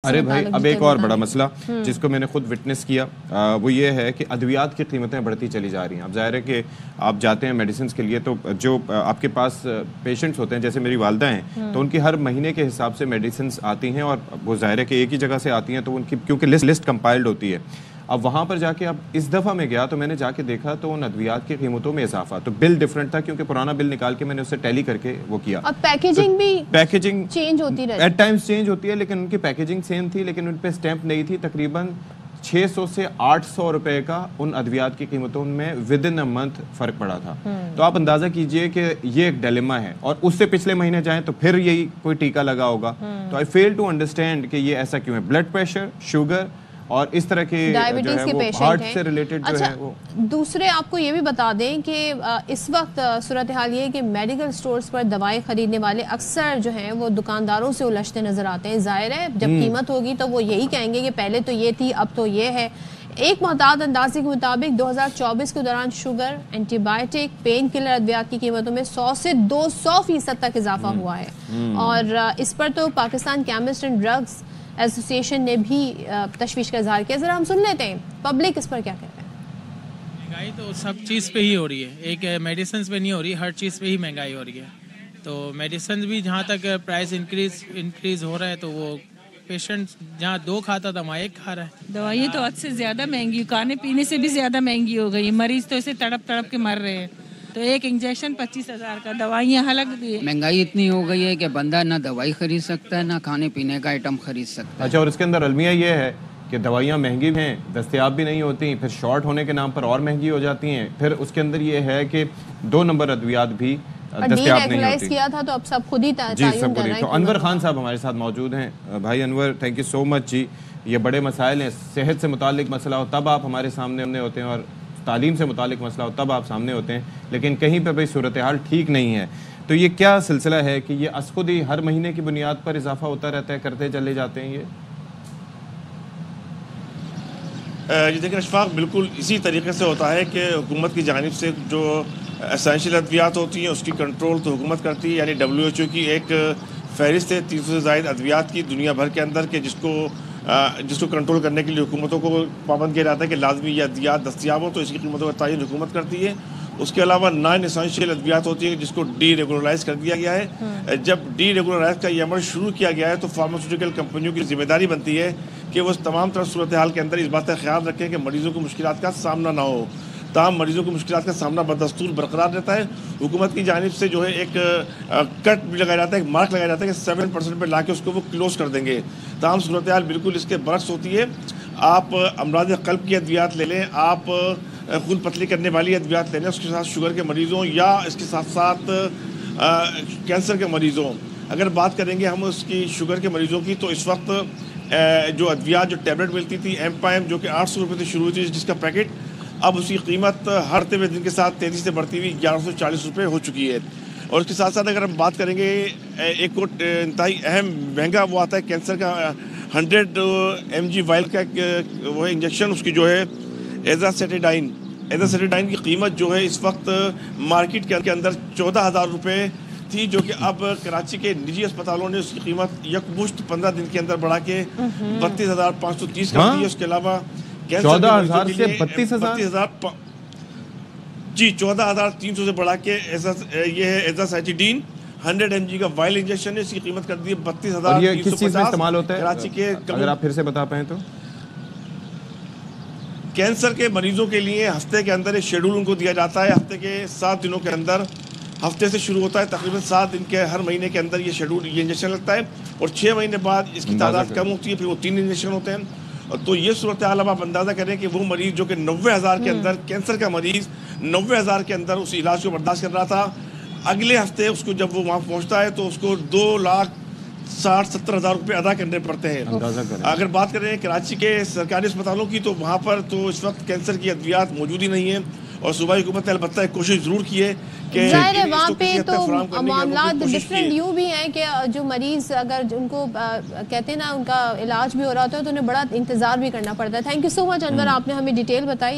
अरे भाई अब एक और बड़ा मसला जिसको मैंने खुद विटनेस किया वो ये है कि अद्वियात की कीमतें बढ़ती चली जा रही हैं। अब ज़ाहिर है कि आप जाते हैं मेडिसिन के लिए तो जो आपके पास पेशेंट्स होते हैं जैसे मेरी वालदा हैं तो उनकी हर महीने के हिसाब से मेडिसिन आती हैं और वो ज़ाहिर है कि एक ही जगह से आती हैं तो उनकी क्योंकि लिस्ट कंपाइल्ड होती है। अब वहाँ पर जाके अब इस दफ़ा मैं गया तो मैंने जाके देखा तो उन अद्वियात की कीमतों में इजाफा, तो बिल डिफरेंट था क्योंकि पुराना बिल निकाल के मैंने उससे टैली करके वो किया। अब पैकेजिंग भी पैकेजिंग चेंज होती रहती है, एट टाइम्स चेंज होती है, लेकिन उनकी पैकेजिंग सेम थी लेकिन उन पे स्टैंप नहीं थी। तकरीबन 600 से 800 रुपए का उन अद्वियात की कीमतों में विद इन अ मंथ फर्क पड़ा था। तो आप अंदाजा कीजिए कि ये एक डिलेमा है और उससे पिछले महीने जाएं तो फिर यही कोई टीका लगा होगा। तो आई फेल टू अंडरस्टैंड कि ये ऐसा क्यों है। ब्लड प्रेशर, शुगर और इस तरह के डायबिटीज के पेशेंट हार्ट हैं। से रिलेटेड अच्छा, जो है वो दूसरे आपको ये भी बता दें कि इस वक्त सूरत हाल ये है कि मेडिकल स्टोर्स पर दवाएं खरीदने वाले अक्सर जो हैं वो दुकानदारों से उलझते नजर आते हैं। जाहिर है जब कीमत होगी तो वो यही कहेंगे कि पहले तो ये थी अब तो ये है। एक मोहतात अंदाजे के मुताबिक 2024 के दौरान शुगर, एंटीबायोटिक, पेन किलर अद्वियात की कीमतों में 100 से 200% तक इजाफा हुआ है। और इस पर तो Pakistan chemist and drugs association ने भी तशवीश का इजहार किया। जरा हम सुन लेते हैं पब्लिक इस पर क्या कह रहे हैं। महंगाई तो सब चीज़ पे ही हो रही है, एक मेडिसिन पे नहीं हो रही, हर चीज़ पे ही महंगाई हो रही है। तो मेडिसिन भी जहाँ तक प्राइस इंक्रीज हो रहा है तो वो पेशेंट जहाँ 2 खाता था वहाँ 1 खा रहा है। दवाई तो हद से ज्यादा महंगी, खाने पीने से भी ज्यादा महंगी हो गई। मरीज तो इसे तड़प तड़प के मर रहे हैं। तो एक इंजेक्शन 25,000 का, दवाइयाँ अलग दी। महंगाई इतनी हो गई है कि बंदा ना दवाई खरीद सकता है ना खाने पीने का आइटम खरीद सकता है। अच्छा, और इसके अंदर अलमिया ये है कि दवाइयाँ महंगी हैं, दस्तयाब भी नहीं होती, फिर शॉर्ट होने के नाम पर और महंगी हो जाती हैं। फिर उसके अंदर ये है कि 2 नंबर अद्वियात भी दस्तयाब नहीं होती। किया था तो अब सब खुद ही जी सब खुद ही। तो अनवर खान साहब हमारे साथ मौजूद हैं। भाई Anwar, thank you so much ji. ये बड़े मसाइल हैं, सेहत से मुतालिक मसला हो तब आप हमारे सामने होते हैं और तालीम से मुतालिक मसला हो तब आप सामने होते हैं, लेकिन कहीं पे भाई सूरत हाल ठीक नहीं है। तो ये क्या सिलसिला है कि ये असखुद ही हर महीने की बुनियाद पर इजाफा होता रहता है, करते चले जाते हैं ये? जी देखिए अशफाक, बिल्कुल इसी तरीके से होता है कि हुकूमत की जानिब से जो एसेंशियल अद्वियात होती हैं उसकी कंट्रोल तो हुकूमत करती है। यानी WHO की एक फहरिस्त है 300 से ज़ायद अद्वियात की दुनिया भर के अंदर के जिसको कंट्रोल करने के लिए हुकूमतों को पाबंद किया जाता है कि लाजमी ये अद्वियात दस्तियाब हो, तो इसकी कीमतों का तयन हुकूमत करती है। उसके अलावा नॉन एसेंशियल अद्वियात होती है जिसको डीरेगुलराइज कर दिया गया है। जब डीरेगुलराइज का ये अमल शुरू किया गया है तो फार्मास्यूटिकल कंपनियों की जिम्मेदारी बनती है कि वो तमाम तरह सूरत हाल के अंदर इस बात का ख्याल रखें कि मरीज़ों को मुश्किलात का सामना ना हो। तमाम मरीज़ों को मुश्किलात का सामना बदस्तूर बरकरार रहता है। हुकूमत की जानिब से जो है एक कट भी लगाया जाता है, एक मार्क लगाया जाता है कि 7% पर ला के उसको वो क्लोज कर देंगे। तमाम सूरत हाल बिल्कुल इसके बरक्स होती है। आप अमराज क़ल्ब की अद्वियात ले लें, आप खून पतली करने वाली अद्वियात ले लें, उसके साथ शुगर के मरीज़ों या इसके साथ साथ कैंसर के मरीज़ों। अगर बात करेंगे हम उसकी शुगर के मरीज़ों की तो इस वक्त जो अद्वियात जो टैबलेट मिलती थी एम्पाइम जो कि 800 रुपये से शुरू हुई थी जिसका पैकेट, अब उसकी कीमत हर हुए दिन के साथ तेज़ी से बढ़ती हुई 1140 रुपये हो चुकी है। और उसके साथ साथ अगर हम बात करेंगे एक और इंतहाई अहम महंगा वो आता है कैंसर का 100 mg वाइल का वो है इंजेक्शन, उसकी जो है एजासेटिडाइन की कीमत जो है इस वक्त मार्केट के अंदर 14,000 रुपये थी, जो कि अब कराची के निजी अस्पतालों ने उसकी कीमत यकमुश्त 15 दिन के अंदर बढ़ा के 32,530 कर दी है। उसके अलावा 14,000 से 32,000 जी 14,300 से बढ़ा के ये है एजासेटिडाइन 100 mg का वाइल इंजेक्शन है, इसकी कीमत कर दी है 32,000। ये किस चीज में इस्तेमाल होता है कराची के, अगर आप फिर से बता पाएं तो? कैंसर के मरीजों के लिए हफ्ते के अंदर एक शेड्यूल उनको दिया जाता है। हफ्ते के 7 दिनों के अंदर, हफ्ते से शुरू होता है, तकरीबन 7 दिन के हर महीने के अंदर ये शेड्यूल ये इंजेक्शन लगता है और 6 महीने बाद इसकी तादाद कम होती है, फिर वो 3 इंजेक्शन होते हैं। तो ये सूरत हाल अब आप अंदाज़ा करें कि वो मरीज़ जो कि 90,000 के अंदर, कैंसर का मरीज़ 90,000 के अंदर उस इलाज को बर्दाश्त कर रहा था, अगले हफ्ते उसको जब वो वहाँ पहुँचता है तो उसको 2,60,000-70,000 रुपये अदा करने पड़ते हैं। अगर बात करें कराची के सरकारी अस्पतालों की तो वहाँ पर तो इस वक्त कैंसर की अद्वियात मौजूद ही नहीं है और सूबाई हुकूमत ने अलबत्ता एक कोशिश ज़रूर की है कि वहाँ पे तो मामला डिफरेंट यूँ भी हैं कि जो मरीज़ अगर उनको कहते हैं ना उनका इलाज भी हो रहा होता है तो उन्हें बड़ा इंतज़ार भी करना पड़ता है। Thank you so much Anwar, आपने हमें डिटेल बताई।